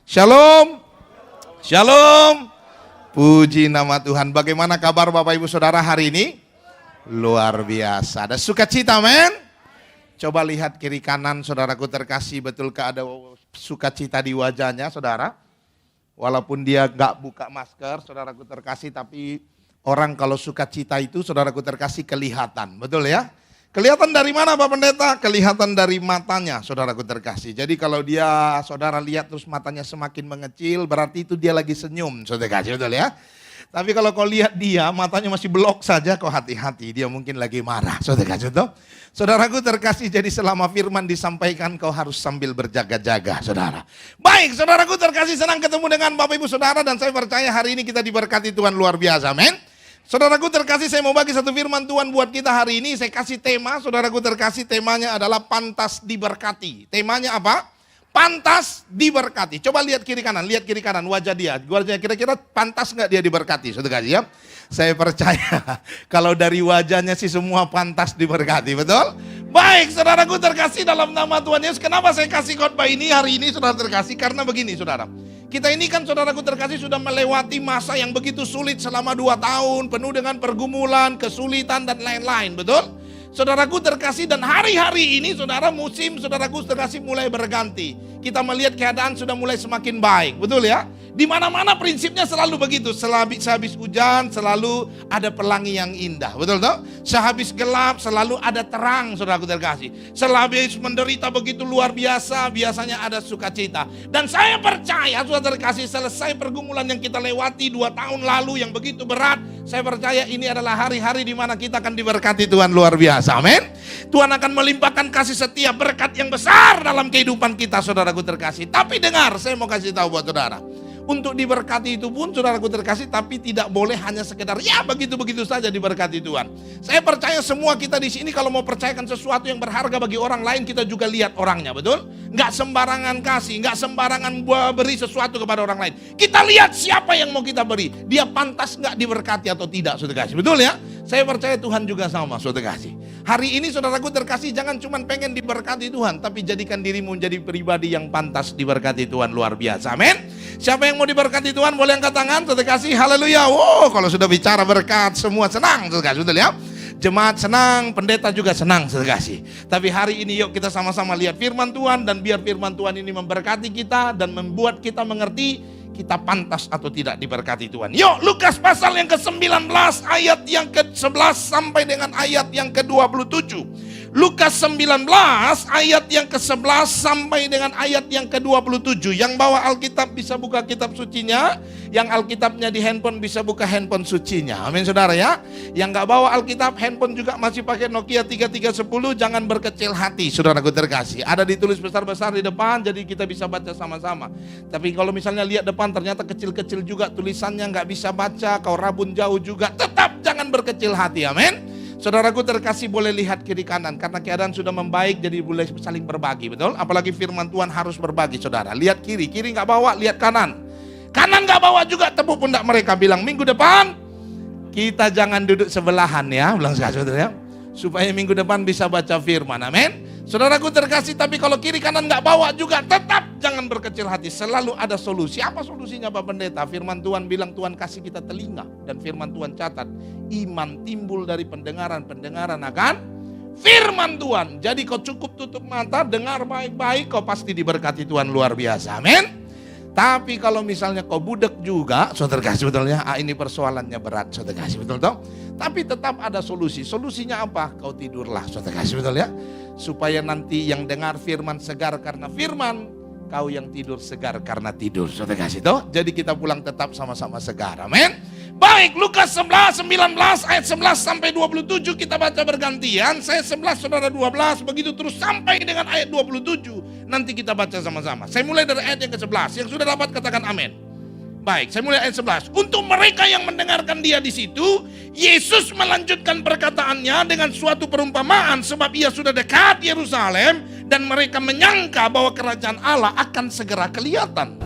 Shalom. Shalom. Puji nama Tuhan. Bagaimana kabar Bapak Ibu Saudara hari ini? Luar biasa. Ada sukacita, men? Coba lihat kiri kanan saudaraku terkasih. Betulkah ada sukacita di wajahnya saudara? Walaupun dia gak buka masker saudaraku terkasih, tapi orang kalau sukacita itu saudaraku terkasih kelihatan. Betul ya? Kelihatan dari mana Pak Pendeta? Kelihatan dari matanya saudaraku terkasih. Jadi kalau dia saudara lihat terus matanya semakin mengecil, berarti itu dia lagi senyum saudara kasih, betul ya? Tapi kalau kau lihat dia matanya masih belok saja, kau hati-hati, dia mungkin lagi marah saudara kasih, betul? Saudaraku terkasih, jadi selama firman disampaikan kau harus sambil berjaga-jaga saudara. Baik saudaraku terkasih, senang ketemu dengan Bapak Ibu Saudara dan saya percaya hari ini kita diberkati Tuhan luar biasa, amin. Saudaraku terkasih, saya mau bagi satu firman Tuhan buat kita hari ini. Saya kasih tema, saudaraku terkasih, temanya adalah pantas diberkati. Temanya apa? Pantas diberkati. Coba lihat kiri kanan wajah dia. Wajahnya kira-kira pantas nggak dia diberkati, saudara kasih ya? Saya percaya kalau dari wajahnya sih semua pantas diberkati, betul? Baik, saudaraku terkasih, dalam nama Tuhan Yesus. Kenapa saya kasih khotbah ini hari ini, saudara terkasih? Karena begini, saudara. Kita ini kan saudaraku terkasih sudah melewati masa yang begitu sulit selama 2 tahun. Penuh dengan pergumulan, kesulitan dan lain-lain, betul? Saudaraku terkasih, dan hari-hari ini saudara musim saudaraku terkasih mulai berganti. Kita melihat keadaan sudah mulai semakin baik, betul ya? Di mana-mana prinsipnya selalu begitu. Sehabis hujan selalu ada pelangi yang indah, betul toh? Sehabis gelap selalu ada terang, saudaraku terkasih. Sehabis menderita begitu luar biasa, biasanya ada sukacita. Dan saya percaya, saudara terkasih, selesai pergumulan yang kita lewati 2 tahun lalu yang begitu berat, saya percaya ini adalah hari-hari di mana kita akan diberkati Tuhan luar biasa, amin. Tuhan akan melimpahkan kasih setia, berkat yang besar dalam kehidupan kita, saudaraku terkasih. Tapi dengar, saya mau kasih tahu buat saudara. Untuk diberkati itu pun saudaraku terkasih, tapi tidak boleh hanya sekedar ya begitu-begitu saja diberkati Tuhan. Saya percaya semua kita di sini kalau mau percayakan sesuatu yang berharga bagi orang lain, kita juga lihat orangnya, betul? Nggak sembarangan kasih, nggak sembarangan beri sesuatu kepada orang lain. Kita lihat siapa yang mau kita beri, dia pantas nggak diberkati atau tidak, saudara kasih, betul ya? Saya percaya Tuhan juga sama, saudara kasih. Hari ini saudaraku terkasih, jangan cuma pengen diberkati Tuhan, tapi jadikan dirimu menjadi pribadi yang pantas diberkati Tuhan luar biasa, amin. Siapa yang mau diberkati Tuhan boleh angkat tangan, saudara kasih, haleluya. Wow, kalau sudah bicara berkat semua senang, saudara kasih, betul ya? Jemaat senang, pendeta juga senang, saudara kasih. Tapi hari ini yuk kita sama-sama lihat firman Tuhan, dan biar firman Tuhan ini memberkati kita dan membuat kita mengerti kita pantas atau tidak diberkati Tuhan. Yuk, Lukas pasal yang ke-19 ayat yang ke-11 sampai dengan ayat yang ke-27. Lukas 19 ayat yang ke-11 sampai dengan ayat yang ke-27. Yang bawa Alkitab bisa buka kitab sucinya, yang Alkitabnya di handphone bisa buka handphone sucinya. Amin saudara ya. Yang gak bawa Alkitab, handphone juga masih pakai Nokia 3310, jangan berkecil hati saudaraku terkasih. Ada ditulis besar-besar di depan, jadi kita bisa baca sama-sama. Tapi kalau misalnya lihat depan ternyata kecil-kecil juga tulisannya, gak bisa baca, kau rabun jauh juga, tetap jangan berkecil hati, amin. Saudaraku terkasih, boleh lihat kiri kanan karena keadaan sudah membaik, jadi boleh saling berbagi, betul? Apalagi firman Tuhan harus berbagi, saudara. Lihat kiri, kiri nggak bawa, lihat kanan. Kanan nggak bawa juga, tepuk pundak mereka, bilang minggu depan kita jangan duduk sebelahan ya, bilang saudara ya, supaya minggu depan bisa baca firman, amin. Saudaraku terkasih, tapi kalau kiri kanan nggak bawa juga, tetap jangan berkecil hati. Selalu ada solusi. Apa solusinya Pak Pendeta? Firman Tuhan bilang Tuhan kasih kita telinga. Dan firman Tuhan catat, iman timbul dari pendengaran akan firman Tuhan. Jadi kau cukup tutup mata, dengar baik-baik, kau pasti diberkati Tuhan luar biasa. Amin. Tapi kalau misalnya kau budek juga, saudara kasih, betulnya, ini persoalannya berat, saudara kasih, betul toh? Tapi tetap ada solusi. Solusinya apa? Kau tidurlah, saudara kasih, betul ya? Supaya nanti yang dengar firman segar karena firman, kau yang tidur segar karena tidur, saudara kasih toh? Jadi kita pulang tetap sama-sama segar, amin. Baik, Lukas 19 ayat 11 sampai 27 kita baca bergantian. Saya 11, saudara 12, begitu terus sampai dengan ayat 27. Nanti kita baca sama-sama. Saya mulai dari ayat yang ke-11. Yang sudah dapat katakan amin. Baik, saya mulai ayat 11. Untuk mereka yang mendengarkan dia di situ, Yesus melanjutkan perkataannya dengan suatu perumpamaan sebab ia sudah dekat Yerusalem dan mereka menyangka bahwa kerajaan Allah akan segera kelihatan.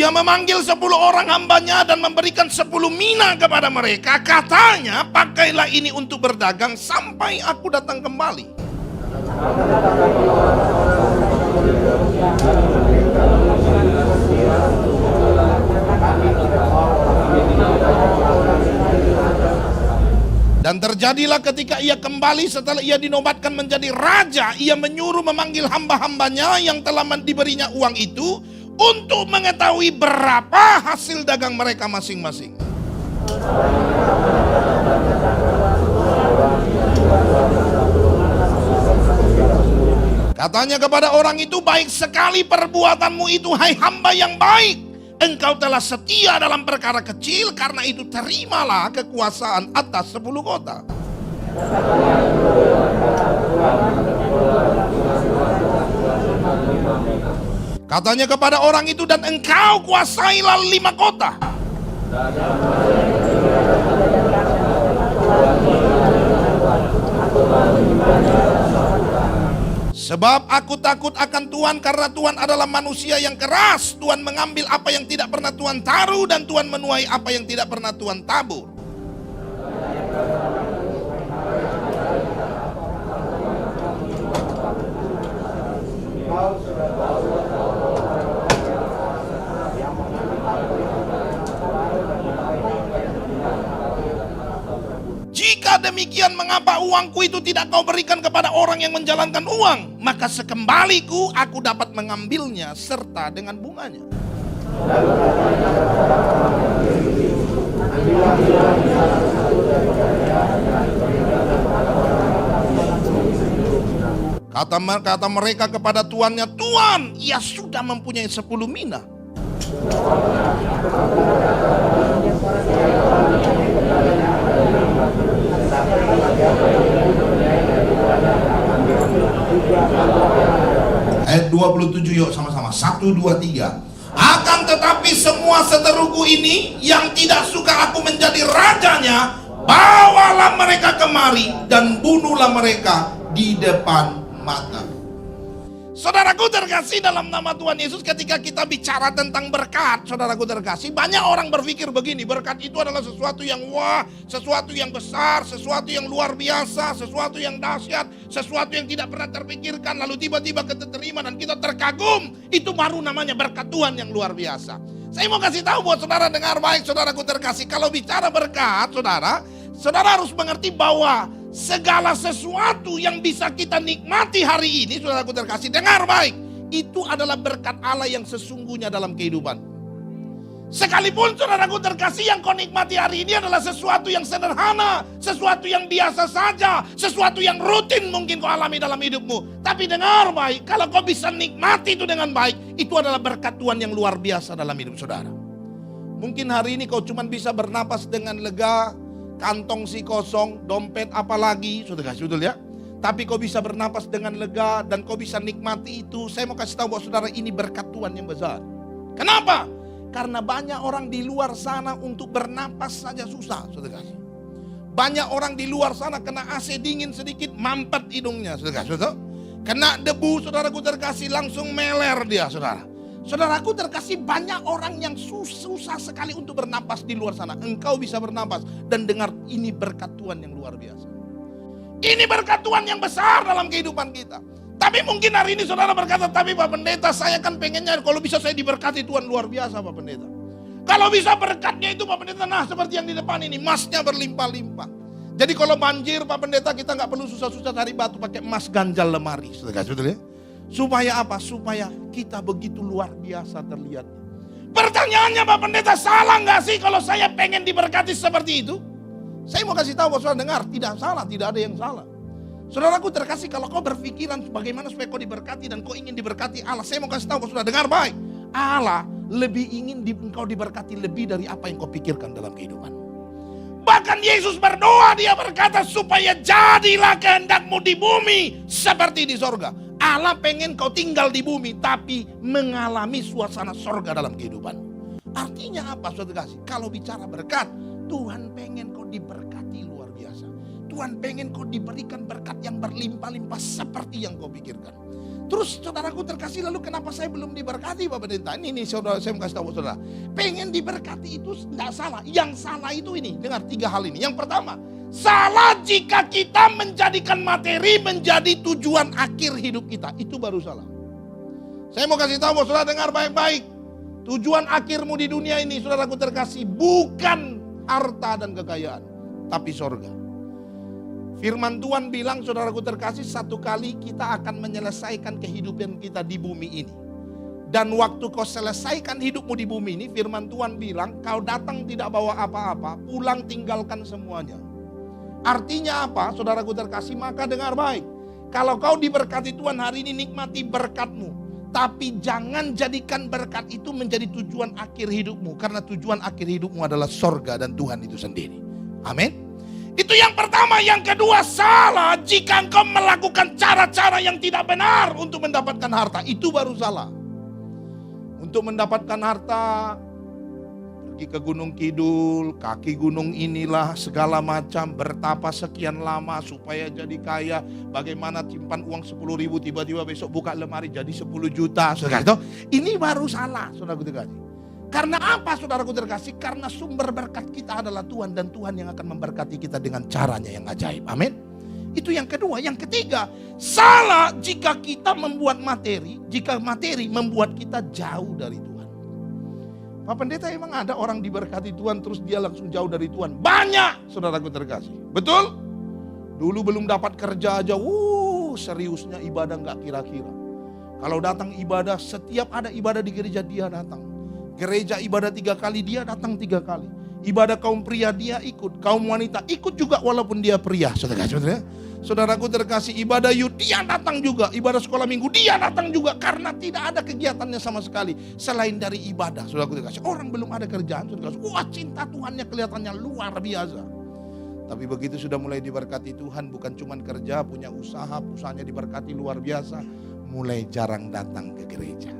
Ia memanggil 10 orang hambanya dan memberikan 10 mina kepada mereka. Katanya, pakailah ini untuk berdagang sampai aku datang kembali. Dan terjadilah ketika ia kembali setelah ia dinobatkan menjadi raja, ia menyuruh memanggil hamba-hambanya yang telah diberinya uang itu untuk mengetahui berapa hasil dagang mereka masing-masing. Katanya kepada orang itu, baik sekali perbuatanmu itu, hai hamba yang baik. Engkau telah setia dalam perkara kecil, karena itu terimalah kekuasaan atas 10 kota. Katanya kepada orang itu, dan engkau kuasailah 5 kota. Sebab aku takut akan Tuhan, karena Tuhan adalah manusia yang keras. Tuhan mengambil apa yang tidak pernah Tuhan taruh, dan Tuhan menuai apa yang tidak pernah Tuhan tabur. Jika demikian, mengapa uangku itu tidak kau berikan kepada orang yang menjalankan uang? Maka sekembaliku aku dapat mengambilnya serta dengan bunganya. Kata mereka kepada tuannya, Tuan, ia sudah mempunyai 10 mina. Ayat 27 yuk sama-sama. 1, 2, 3. Akan tetapi semua seteruku ini yang tidak suka aku menjadi rajanya, bawalah mereka kemari dan bunuhlah mereka di depan mata. Saudaraku terkasih dalam nama Tuhan Yesus, ketika kita bicara tentang berkat, saudaraku terkasih, banyak orang berpikir begini, berkat itu adalah sesuatu yang wah, sesuatu yang besar, sesuatu yang luar biasa, sesuatu yang dahsyat, sesuatu yang tidak pernah terpikirkan, lalu tiba-tiba kita terima dan kita terkagum. Itu baru namanya berkat Tuhan yang luar biasa. Saya mau kasih tahu buat saudara, dengar baik saudaraku terkasih, kalau bicara berkat, saudara harus mengerti bahwa segala sesuatu yang bisa kita nikmati hari ini, saudaraku terkasih, dengar baik, itu adalah berkat Allah yang sesungguhnya dalam kehidupan. Sekalipun saudaraku terkasih, yang kau nikmati hari ini adalah sesuatu yang sederhana, sesuatu yang biasa saja, sesuatu yang rutin mungkin kau alami dalam hidupmu. Tapi dengar baik, kalau kau bisa nikmati itu dengan baik, itu adalah berkat Tuhan yang luar biasa dalam hidup saudara. Mungkin hari ini kau cuma bisa bernapas dengan lega, kantong si kosong, dompet apalagi, sudah kasih betul ya. Tapi kau bisa bernapas dengan lega dan kau bisa nikmati itu. Saya mau kasih tahu buat saudara, ini berkat Tuhan yang besar. Kenapa? Karena banyak orang di luar sana untuk bernapas saja susah, sudah kasih. Banyak orang di luar sana kena AC dingin sedikit, mampet hidungnya, sudah kasih betul. Kena debu, saudaraku terkasih, langsung meler dia, saudara. Saudaraku terkasih, banyak orang yang susah sekali untuk bernapas di luar sana. Engkau bisa bernapas dan dengar, ini berkat Tuhan yang luar biasa. Ini berkat Tuhan yang besar dalam kehidupan kita. Tapi mungkin hari ini saudara berkata, tapi Pak Pendeta, saya kan pengennya kalau bisa saya diberkati Tuhan luar biasa Pak Pendeta. Kalau bisa berkatnya itu Pak Pendeta, nah seperti yang di depan ini, emasnya berlimpah-limpah. Jadi kalau banjir Pak Pendeta, kita nggak perlu susah-susah cari batu, pakai emas ganjal lemari. Betul ya? Supaya apa? Supaya kita begitu luar biasa terlihat. Pertanyaannya Pak Pendeta, salah nggak sih kalau saya pengen diberkati seperti itu? Saya mau kasih tahu buat saudara dengar, tidak salah, tidak ada yang salah. Saudaraku terkasih, kalau kau berpikiran bagaimana supaya kau diberkati dan kau ingin diberkati Allah, saya mau kasih tahu buat saudara dengar baik. Allah lebih ingin engkau diberkati lebih dari apa yang kau pikirkan dalam kehidupan. Bahkan Yesus berdoa, dia berkata supaya jadilah kehendakmu di bumi seperti di sorga. Allah pengen kau tinggal di bumi tapi mengalami suasana sorga dalam kehidupan. Artinya apa saudara kasih? Kalau bicara berkat, Tuhan pengen kau diberkati luar biasa. Tuhan pengen kau diberikan berkat yang berlimpah-limpah seperti yang kau pikirkan. Terus saudaraku terkasih, lalu kenapa saya belum diberkati Pak Pendeta? Ini saudara, saya mau kasih tahu saudara. Pengen diberkati itu tidak salah. Yang salah itu ini, dengar 3 hal ini. Yang pertama, salah jika kita menjadikan materi menjadi tujuan akhir hidup kita. Itu baru salah. Saya mau kasih tahu saudara, dengar baik-baik. Tujuan akhirmu di dunia ini, saudaraku terkasih, bukan harta dan kekayaan, tapi sorga. Firman Tuhan bilang, saudaraku terkasih, satu kali kita akan menyelesaikan kehidupan kita di bumi ini. Dan waktu kau selesaikan hidupmu di bumi ini, firman Tuhan bilang, kau datang tidak bawa apa-apa, pulang tinggalkan semuanya. Artinya apa, saudaraku terkasih? Maka dengar baik. Kalau kau diberkati Tuhan hari ini, nikmati berkatmu. Tapi jangan jadikan berkat itu menjadi tujuan akhir hidupmu. Karena tujuan akhir hidupmu adalah sorga dan Tuhan itu sendiri. Amin. Itu yang pertama. Yang kedua, salah jika engkau melakukan cara-cara yang tidak benar untuk mendapatkan harta. Itu baru salah. Untuk mendapatkan harta, pergi ke Gunung Kidul, kaki gunung inilah, segala macam, bertapa sekian lama supaya jadi kaya. Bagaimana simpan uang 10.000, tiba-tiba besok buka lemari jadi 10 juta. Saudara itu, ini baru salah, saudaraku terkasih. Karena apa, saudaraku terkasih? Karena sumber berkat kita adalah Tuhan, dan Tuhan yang akan memberkati kita dengan caranya yang ajaib. Amin. Itu yang kedua. Yang ketiga, salah jika kita membuat materi, jika materi membuat kita jauh dari Tuhan. Pak Pendeta, emang ada orang diberkati Tuhan terus dia langsung jauh dari Tuhan? Banyak, saudaraku terkasih. Betul? Dulu belum dapat kerja aja, seriusnya ibadah gak kira-kira. Kalau datang ibadah, setiap ada ibadah di gereja dia datang. Gereja ibadah 3 kali, dia datang 3 kali. Ibadah kaum pria dia ikut, kaum wanita ikut juga walaupun dia pria. Saudaraku terkasih, ibadah youth dia datang juga, ibadah sekolah minggu dia datang juga, karena tidak ada kegiatannya sama sekali selain dari ibadah. Saudaraku terkasih, orang belum ada kerjaan, saudaraku, wah cinta Tuhannya kelihatannya luar biasa. Tapi begitu sudah mulai diberkati Tuhan, bukan cuma kerja, punya usaha, usahanya diberkati luar biasa, mulai jarang datang ke gereja.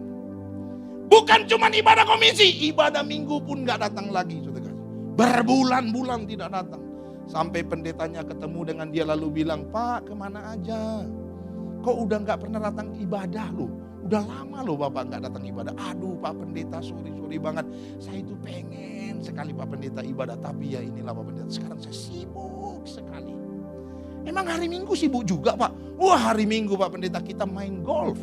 Bukan cuma ibadah komisi, ibadah minggu pun gak datang lagi. Berbulan-bulan tidak datang. Sampai pendetanya ketemu dengan dia lalu bilang, Pak kemana aja? Kok udah gak pernah datang ibadah loh? Udah lama loh Bapak gak datang ibadah. Aduh Pak Pendeta, sorry banget. Saya itu pengen sekali Pak Pendeta ibadah. Tapi ya inilah Pak Pendeta, sekarang saya sibuk sekali. Emang hari Minggu sibuk juga Pak? Wah hari Minggu Pak Pendeta kita main golf.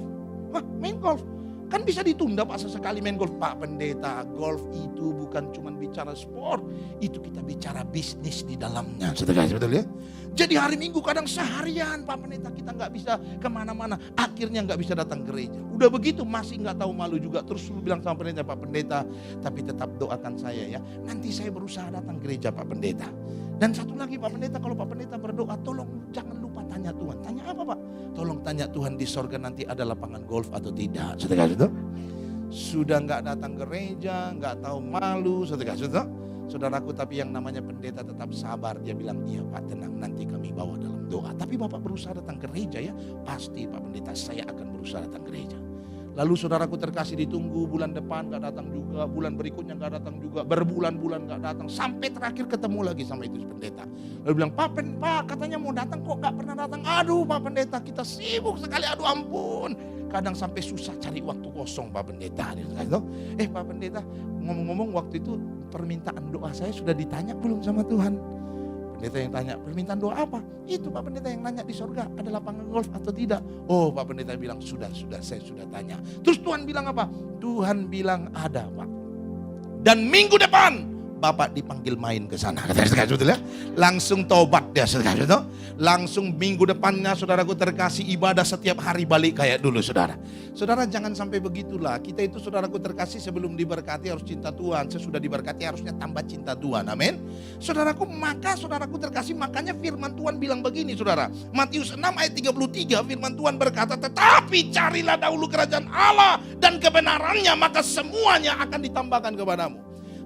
Wah main golf? Kan bisa ditunda Pak sesekali main golf. Pak Pendeta, golf itu bukan cuma bicara sport, itu kita bicara bisnis di dalamnya. Betul ya? Jadi hari Minggu kadang seharian Pak Pendeta kita nggak bisa kemana-mana, akhirnya nggak bisa datang gereja. Udah begitu masih nggak tahu malu juga. Terus bilang sama pendeta, Pak Pendeta, tapi tetap doakan saya ya. Nanti saya berusaha datang gereja Pak Pendeta. Dan satu lagi Pak Pendeta, kalau Pak Pendeta berdoa, tolong jangan lupa tanya Tuhan. Tanya apa Pak? Tolong tanya Tuhan di sorga nanti ada lapangan golf atau tidak. Sudah nggak datang gereja, nggak tahu malu. Saudaraku, tapi yang namanya pendeta tetap sabar. Dia bilang, iya Pak tenang, nanti kami bawa dalam doa. Tapi Bapak berusaha datang gereja ya. Pasti Pak Pendeta, saya akan berusaha datang gereja. Lalu saudaraku terkasih, ditunggu bulan depan gak datang juga, bulan berikutnya gak datang juga, berbulan-bulan gak datang, sampai terakhir ketemu lagi sama itu pendeta. Lalu bilang, Pak katanya mau datang kok gak pernah datang. Aduh Pak Pendeta kita sibuk sekali, aduh ampun. Kadang sampai susah cari waktu kosong Pak Pendeta. Pak Pendeta, ngomong-ngomong waktu itu permintaan doa saya sudah ditanya belum sama Tuhan? Pendeta yang tanya, permintaan doa apa? Itu Pak Pendeta yang nanya di sorga, ada lapangan golf atau tidak? Oh Pak Pendeta bilang, sudah saya sudah tanya. Terus Tuhan bilang apa? Tuhan bilang ada Pak. Dan minggu depan Bapak dipanggil main ke sana. Langsung tobat dia. Langsung minggu depannya saudaraku terkasih ibadah setiap hari balik kayak dulu saudara. Saudara jangan sampai begitulah. Kita itu saudaraku terkasih sebelum diberkati harus cinta Tuhan. Sesudah diberkati harusnya tambah cinta Tuhan. Amin. Saudaraku, maka saudaraku terkasih, makanya firman Tuhan bilang begini saudara. Matius 6 ayat 33 firman Tuhan berkata, tetapi carilah dahulu kerajaan Allah dan kebenarannya, maka semuanya akan ditambahkan kepadamu.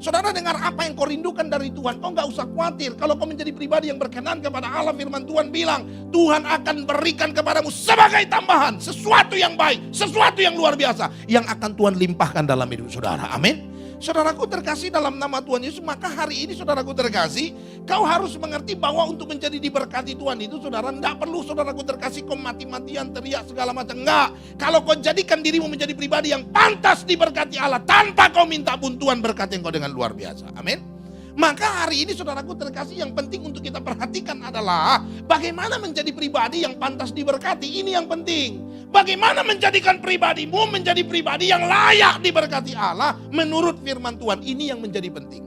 Saudara dengar apa yang kau rindukan dari Tuhan. Kau gak usah khawatir. Kalau kau menjadi pribadi yang berkenan kepada Allah, firman Tuhan bilang, Tuhan akan berikan kepadamu sebagai tambahan. Sesuatu yang baik, sesuatu yang luar biasa, yang akan Tuhan limpahkan dalam hidup saudara. Amin. Saudaraku terkasih dalam nama Tuhan Yesus, maka hari ini saudaraku terkasih, kau harus mengerti bahwa untuk menjadi diberkati Tuhan itu saudara, enggak perlu saudaraku terkasih kau mati-matian teriak segala macam, enggak. Kalau kau jadikan dirimu menjadi pribadi yang pantas diberkati Allah tanpa kau minta pun, Tuhan berkati engkau dengan luar biasa. Amin. Maka hari ini saudaraku terkasih, yang penting untuk kita perhatikan adalah bagaimana menjadi pribadi yang pantas diberkati. Ini yang penting. Bagaimana menjadikan pribadimu menjadi pribadi yang layak diberkati Allah menurut firman Tuhan. Ini yang menjadi penting.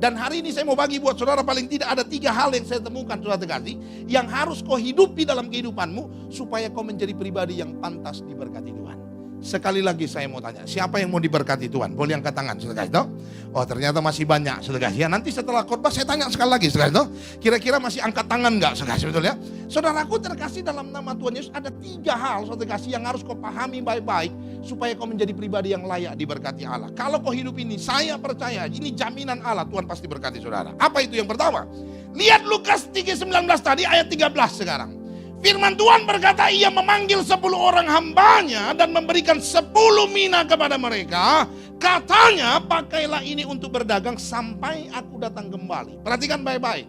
Dan hari ini saya mau bagi buat saudara, paling tidak ada 3 hal yang saya temukan saudara terkasih, yang harus kau hidupi dalam kehidupanmu supaya kau menjadi pribadi yang pantas diberkati Tuhan. Sekali lagi saya mau tanya, siapa yang mau diberkati Tuhan? Boleh angkat tangan, saudara kasih, no? Oh ternyata masih banyak, saudara kasih. Ya, nanti setelah khotbah saya tanya sekali lagi, saudara kasih, no? Kira-kira masih angkat tangan enggak, saudara kasih, betul ya? Saudaraku terkasih dalam nama Tuhan Yesus, ada 3 hal, saudara kasih, yang harus kau pahami baik-baik supaya kau menjadi pribadi yang layak diberkati Allah. Kalau kau hidup ini, saya percaya ini jaminan Allah, Tuhan pasti berkati saudara. Apa itu yang pertama? Lihat Lukas 3:19 tadi, ayat 13 sekarang. Firman Tuhan berkata, ia memanggil 10 orang hambanya dan memberikan 10 mina kepada mereka. Katanya, pakailah ini untuk berdagang sampai aku datang kembali. Perhatikan baik-baik.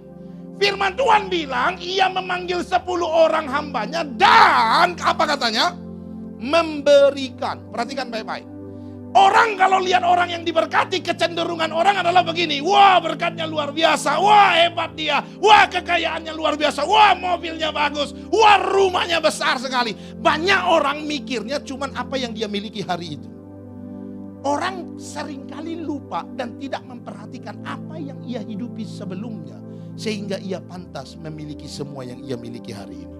Firman Tuhan bilang, ia memanggil 10 orang hambanya dan apa katanya? Memberikan. Perhatikan baik-baik. Orang kalau lihat orang yang diberkati, kecenderungan orang adalah begini. Wah, berkatnya luar biasa. Wah, hebat dia. Wah, kekayaannya luar biasa. Wah, mobilnya bagus. Wah, rumahnya besar sekali. Banyak orang mikirnya cuman apa yang dia miliki hari itu. Orang seringkali lupa dan tidak memperhatikan apa yang ia hidupi sebelumnya, sehingga ia pantas memiliki semua yang ia miliki hari ini.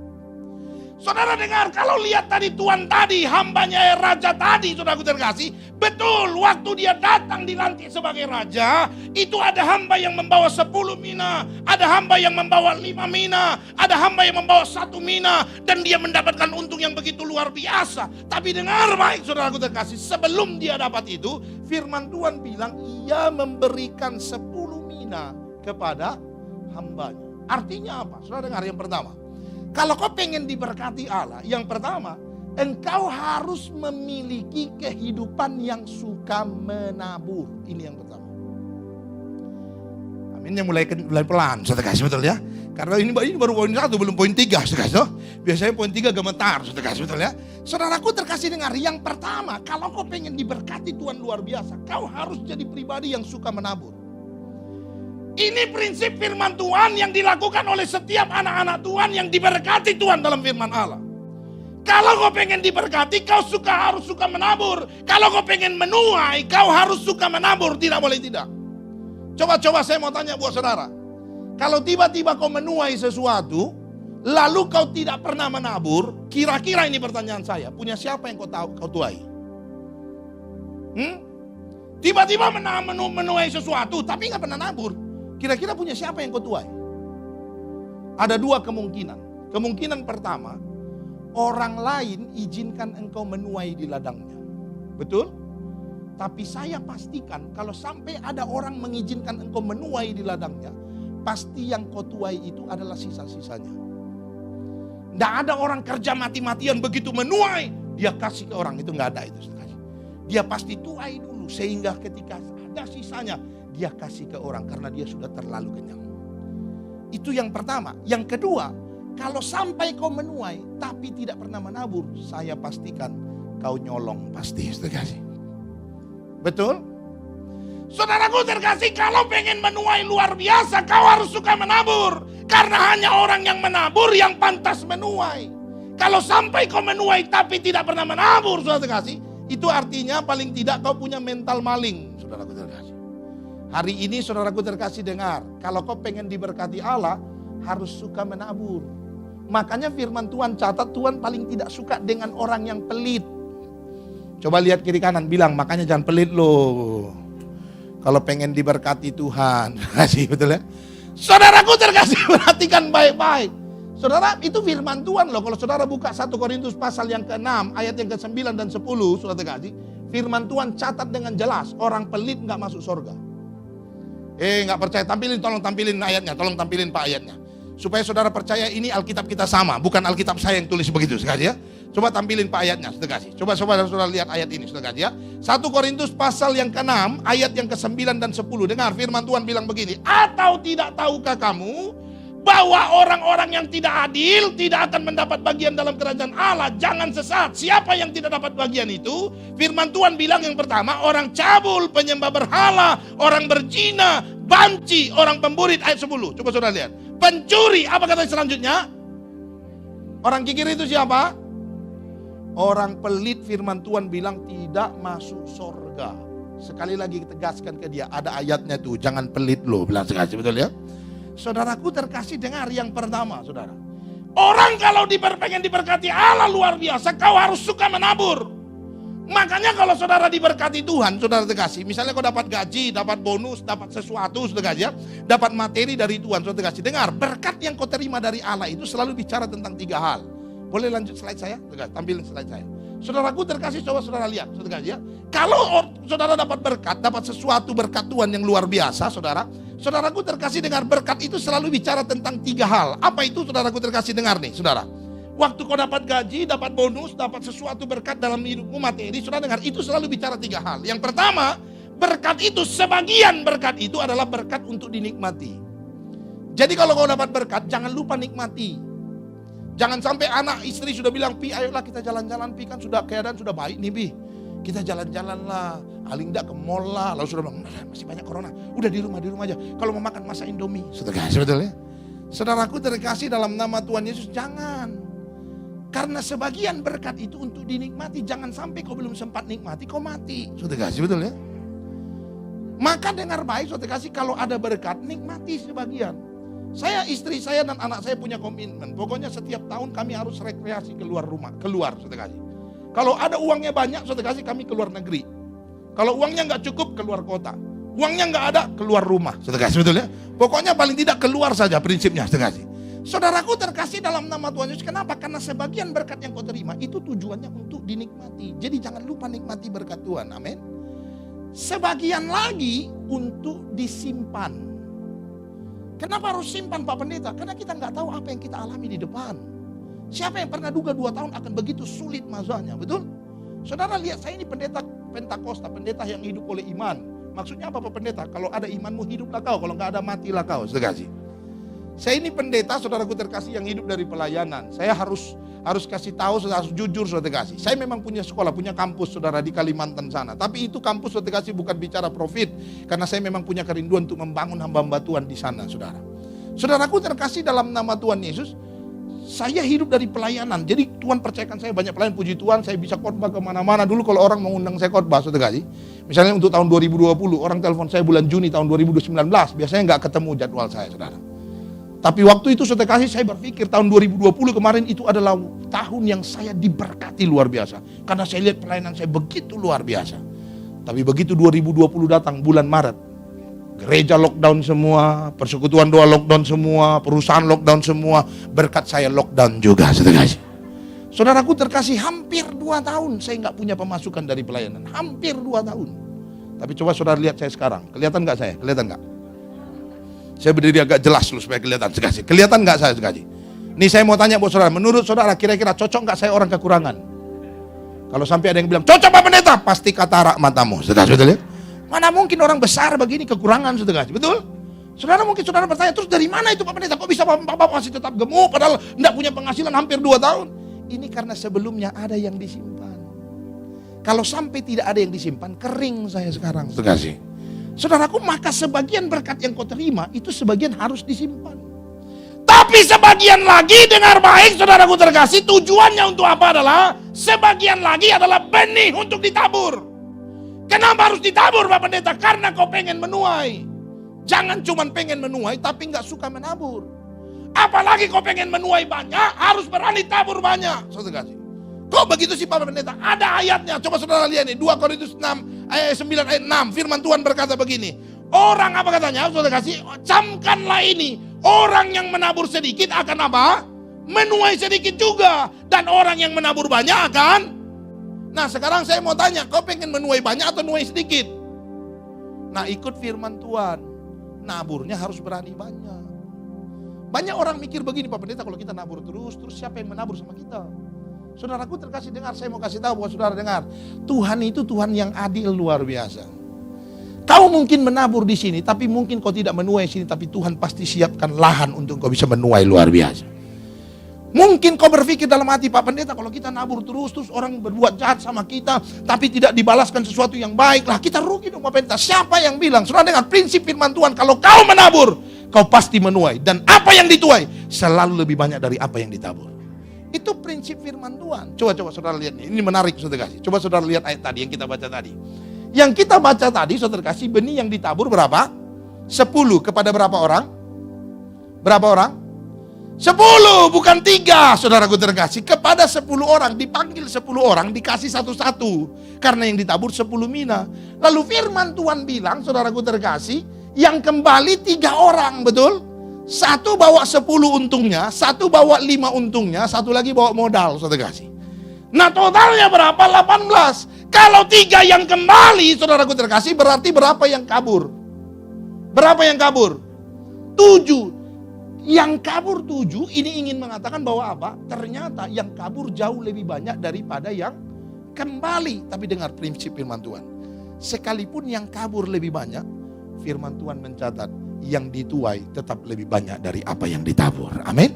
Saudara dengar, kalau lihat tadi Tuhan tadi, hambanya raja tadi, saudaraku terkasih, betul waktu dia datang dilantik sebagai raja, itu ada hamba yang membawa 10 mina, ada hamba yang membawa 5 mina, ada hamba yang membawa 1 mina, dan dia mendapatkan untung yang begitu luar biasa. Tapi dengar baik saudaraku terkasih, sebelum dia dapat itu, firman Tuhan bilang ia memberikan 10 mina kepada hambanya. Artinya apa? Saudara dengar, yang pertama, kalau kau pengen diberkati Allah, yang pertama, engkau harus memiliki kehidupan yang suka menabur. Ini yang pertama. Aminnya mulai pelan, saudara kasih, betul ya? Karena ini baru poin 1, belum poin 3, saudara kasih. Biasanya poin 3 gemetar, saudara kasih, betul ya? Saudaraku terkasih dengar, yang pertama, kalau kau pengen diberkati Tuhan luar biasa, kau harus jadi pribadi yang suka menabur. Ini prinsip firman Tuhan yang dilakukan oleh setiap anak-anak Tuhan yang diberkati Tuhan dalam firman Allah. Kalau kau pengen diberkati, kau harus suka menabur. Kalau kau pengen menuai, kau harus suka menabur. Tidak boleh tidak. Coba saya mau tanya buat saudara. Kalau tiba-tiba kau menuai sesuatu, lalu kau tidak pernah menabur, kira-kira ini pertanyaan saya, punya siapa yang kau tuai? Tiba-tiba menuai sesuatu, tapi nggak pernah nabur. Kira-kira punya siapa yang kau tuai? Ada 2 kemungkinan. Kemungkinan pertama, orang lain izinkan engkau menuai di ladangnya. Betul? Tapi saya pastikan kalau sampai ada orang mengizinkan engkau menuai di ladangnya, pasti yang kau tuai itu adalah sisa-sisanya. Tidak ada orang kerja mati-matian begitu menuai, dia kasih ke orang. Itu nggak ada itu. Dia pasti tuai dulu sehingga ketika ada sisanya, dia kasih ke orang karena dia sudah terlalu kenyang. Itu yang pertama. Yang kedua, kalau sampai kau menuai tapi tidak pernah menabur, saya pastikan kau nyolong pasti. Betul? Saudaraku terkasih, kalau pengen menuai luar biasa, kau harus suka menabur. Karena hanya orang yang menabur yang pantas menuai. Kalau sampai kau menuai tapi tidak pernah menabur, saudara terkasih, itu artinya paling tidak kau punya mental maling, saudaraku terkasih. Hari ini saudaraku terkasih dengar, kalau kau pengen diberkati Allah, harus suka menabur. Makanya firman Tuhan catat, Tuhan paling tidak suka dengan orang yang pelit. Coba lihat kiri kanan, bilang makanya jangan pelit loh. Kalau pengen diberkati Tuhan, kasih betul ya. Saudaraku terkasih, perhatikan baik-baik. Saudara, itu firman Tuhan loh. Kalau saudara buka 1 Korintus pasal yang ke-6, ayat yang ke-9 dan 10, saudara terkasih, firman Tuhan catat dengan jelas, orang pelit gak masuk surga. Gak percaya, tolong tampilin ayatnya, tolong tampilin Pak ayatnya. Supaya saudara percaya ini Alkitab kita sama, bukan Alkitab saya yang tulis begitu, sekali ya. Coba tampilin Pak ayatnya, sudah kasih. Coba saudara lihat ayat ini, sudah kasih ya. 1 Korintus pasal yang ke-6, ayat yang ke-9 dan 10. Dengar firman Tuhan bilang begini, atau tidak tahukah kamu bahwa orang-orang yang tidak adil tidak akan mendapat bagian dalam kerajaan Allah. Jangan sesat. Siapa yang tidak dapat bagian itu? Firman Tuhan bilang yang pertama, orang cabul, penyembah berhala, orang berzina, banci, orang pemburit. Ayat 10. Coba saudara lihat. Pencuri, apa kata selanjutnya? Orang kikir itu siapa? Orang pelit, firman Tuhan bilang tidak masuk surga. Sekali lagi tegaskan ke dia, ada ayatnya tuh, jangan pelit loh, bilang sekali, betul ya? Saudaraku terkasih, dengar yang pertama, saudara. Orang kalau pengen diberkati Allah luar biasa, kau harus suka menabur. Makanya kalau saudara diberkati Tuhan, saudara terkasih, misalnya kau dapat gaji, dapat bonus, dapat sesuatu, saudara kasih ya, dapat materi dari Tuhan, saudara terkasih. Dengar, berkat yang kau terima dari Allah itu selalu bicara tentang 3 hal. Boleh lanjut slide saya? Tampilin slide saya. Saudaraku terkasih, coba saudara lihat, saudara kasih ya. Kalau saudara dapat berkat, dapat sesuatu berkat Tuhan yang luar biasa, saudaraku terkasih, dengar, berkat itu selalu bicara tentang 3 hal. Apa itu saudaraku terkasih, dengar nih, saudara. Waktu kau dapat gaji, dapat bonus, dapat sesuatu berkat dalam hidupmu materi, saudara dengar, itu selalu bicara 3 hal. Yang pertama, berkat itu, sebagian berkat itu adalah berkat untuk dinikmati. Jadi kalau kau dapat berkat, jangan lupa nikmati. Jangan sampai anak istri sudah bilang, Pi ayolah kita jalan-jalan, Pi kan sudah keadaan sudah baik nih Pi. Kita jalan-jalan lah, paling enggak ke mall lah. Lalu sudah bilang, masih banyak corona, udah di rumah aja. Kalau mau makan masak Indomie, sebetulnya. Saudaraku terkasih dalam nama Tuhan Yesus, jangan. Karena sebagian berkat itu untuk dinikmati. Jangan sampai kau belum sempat nikmati, kau mati. Saudara kasih, betul ya? Maka dengar baik, saudara kasih, kalau ada berkat, nikmati sebagian. Istri saya dan anak saya punya komitmen. Pokoknya setiap tahun kami harus rekreasi keluar rumah. Keluar, saudara kasih. Kalau ada uangnya banyak, saudara kasih, kami keluar negeri. Kalau uangnya nggak cukup, keluar kota. Uangnya nggak ada, keluar rumah. Saudara kasih, betul ya? Pokoknya paling tidak keluar saja prinsipnya, saudara kasih. Saudaraku terkasih dalam nama Tuhan Yesus. Kenapa? Karena sebagian berkat yang kau terima itu tujuannya untuk dinikmati. Jadi jangan lupa nikmati berkat Tuhan. Amin. Sebagian lagi untuk disimpan. Kenapa harus simpan Pak Pendeta? Karena kita nggak tahu apa yang kita alami di depan. Siapa yang pernah duga 2 tahun akan begitu sulit masanya, betul? Saudara lihat, saya ini pendeta Pentakosta, pendeta yang hidup oleh iman. Maksudnya apa Pak Pendeta? Kalau ada imanmu hiduplah kau, kalau nggak ada matilah kau. Saudara kasih. Saya ini pendeta, saudaraku terkasih, yang hidup dari pelayanan. Saya harus kasih tahu, harus jujur, saudara kasih. Saya memang punya sekolah, punya kampus, saudara, di Kalimantan sana. Tapi itu kampus, saudara kasih, bukan bicara profit. Karena saya memang punya kerinduan untuk membangun hamba-hamba Tuhan di sana, saudara. Saudaraku terkasih dalam nama Tuhan Yesus, saya hidup dari pelayanan. Jadi Tuhan percayakan saya banyak pelayan, puji Tuhan, saya bisa khotbah kemana-mana. Dulu kalau orang mengundang saya khotbah, saudara kasih. Misalnya untuk tahun 2020, orang telepon saya bulan Juni tahun 2019, biasanya nggak ketemu jadwal saya, saudara. Tapi waktu itu saudara kasih, saya berpikir tahun 2020 kemarin itu adalah tahun yang saya diberkati luar biasa. Karena saya lihat pelayanan saya begitu luar biasa. Tapi begitu 2020 datang bulan Maret, gereja lockdown semua, persekutuan doa lockdown semua, perusahaan lockdown semua, berkat saya lockdown juga, saudara kasih. Saudaraku terkasih, hampir 2 tahun saya nggak punya pemasukan dari pelayanan. Hampir 2 tahun. Tapi coba saudara lihat saya sekarang, kelihatan nggak saya? Kelihatan nggak? Saya berdiri agak jelas loh supaya kelihatan sekali. Kelihatan nggak saya sekali? Nih saya mau tanya buat saudara, menurut saudara kira-kira cocok nggak saya orang kekurangan? Kalau sampai ada yang bilang cocok Pak Pendeta, pasti katarak matamu. Saudara, betul ya? Mana mungkin orang besar begini kekurangan, saudara? Betul? Saudara mungkin saudara bertanya, terus dari mana itu Pak Pendeta? Kok bisa Bapak masih tetap gemuk padahal nggak punya penghasilan hampir 2 tahun? Ini karena sebelumnya ada yang disimpan. Kalau sampai tidak ada yang disimpan, kering saya sekarang. Saudara. Saudaraku, maka sebagian berkat yang kau terima itu sebagian harus disimpan. Tapi sebagian lagi, dengar baik saudaraku terkasih, tujuannya untuk apa adalah sebagian lagi adalah benih untuk ditabur. Kenapa harus ditabur Pak Pendeta? Karena kau pengen menuai. Jangan cuma pengen menuai tapi nggak suka menabur. Apalagi kau pengen menuai banyak, harus berani tabur banyak. Saudara kasih. Kok begitu sih Pak Pendeta? Ada ayatnya, coba saudara lihat nih, 2 Korintus 9 ayat 6, firman Tuhan berkata begini. Orang apa katanya? Saudara kasih, camkanlah ini. Orang yang menabur sedikit akan apa? Menuai sedikit juga. Dan orang yang menabur banyak akan. Nah sekarang saya mau tanya, kau pengen menuai banyak atau menuai sedikit? Nah ikut firman Tuhan. Naburnya harus berani banyak. Banyak orang mikir begini, Pak Pendeta, kalau kita nabur terus siapa yang menabur sama kita? Saudaraku terkasih dengar, saya mau kasih tahu buat saudara dengar. Tuhan itu Tuhan yang adil luar biasa. Kau mungkin menabur di sini, tapi mungkin kau tidak menuai sini, tapi Tuhan pasti siapkan lahan untuk kau bisa menuai luar biasa. Mungkin kau berpikir dalam hati, Pak Pendeta, kalau kita nabur terus orang berbuat jahat sama kita, tapi tidak dibalaskan sesuatu yang baik, lah kita rugi dong, Pak Pendeta. Siapa yang bilang? Saudara dengar prinsip firman Tuhan, kalau kau menabur, kau pasti menuai. Dan apa yang dituai, selalu lebih banyak dari apa yang ditabur. Itu prinsip firman Tuhan. Coba saudara lihat nih, ini menarik saudara kasih. Coba saudara lihat ayat tadi yang kita baca tadi. Yang kita baca tadi, saudara kasih, benih yang ditabur berapa? 10 kepada berapa orang? Berapa orang? 10, bukan 3, saudaraku terkasih. Kepada 10 orang, dipanggil 10 orang, dikasih satu-satu. Karena yang ditabur 10 mina. Lalu firman Tuhan bilang, saudaraku terkasih, yang kembali 3 orang, betul? Satu bawa 10 untungnya, satu bawa 5 untungnya, satu lagi bawa modal, saudara kasih. Nah totalnya berapa? 18. Kalau 3 yang kembali, saudaraku terkasih, berarti berapa yang kabur? Berapa yang kabur? 7. Yang kabur 7 ini ingin mengatakan bahwa apa? Ternyata yang kabur jauh lebih banyak daripada yang kembali. Tapi dengar prinsip firman Tuhan. Sekalipun yang kabur lebih banyak, firman Tuhan mencatat yang dituai tetap lebih banyak dari apa yang ditabur. Amin.